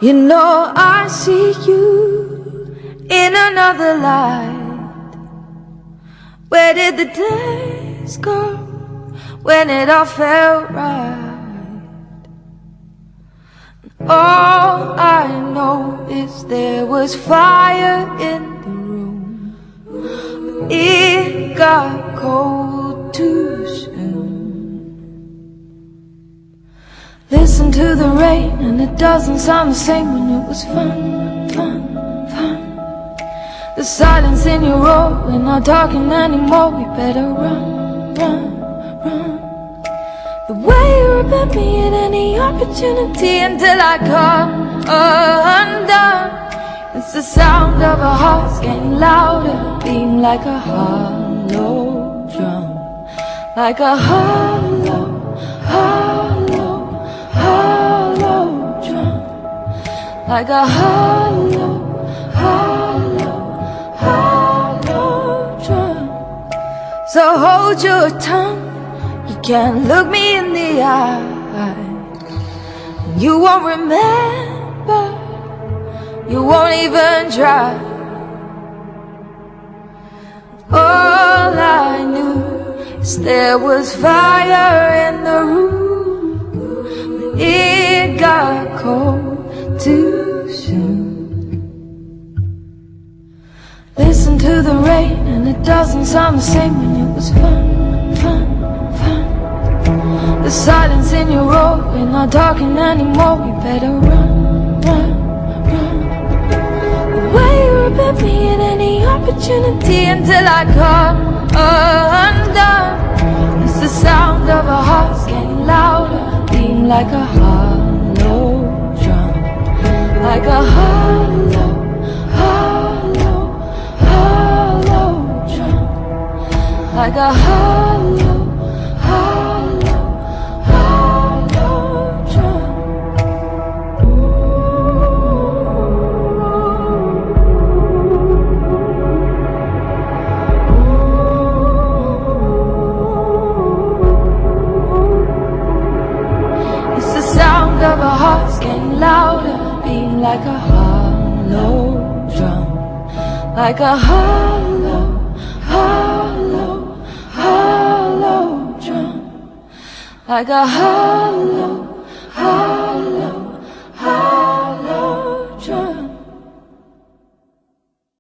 You know I see you in another light. Where did the days go when it all felt right? All I know is there was fire in the room, but it got cold too soon. Listen to the rain and it doesn't sound the same when it was fun, fun, fun. The silence in your roar, we're not talking anymore, we better run, run, run. The way you remember me at any opportunity until I come undone. It's the sound of our hearts getting louder, beating like a hollow drum. Like a hollow, hollow, hollow drum. Like a hollow, hollow, hollow drum. So hold your tongue, you can't look me in the eye. You won't remember, you won't even try. All I knew is there was fire in the room, but it got cold too soon. Listen to the rain and it doesn't sound the same when it was fun, fun, fun. The silence in your roar, we're not talking anymore, we better run, run, run. The way you remember me at any opportunity until I come undone. It's the sound of our hearts getting louder, beating like a hollow drum. Like a hollow, hollow, hollow drum. Like a hollow, hollow, hollow drum. It's the sound of our hearts getting louder, beating like a hollow drum. Like a hollow, hollow, hollow drum. Like a hollow, hollow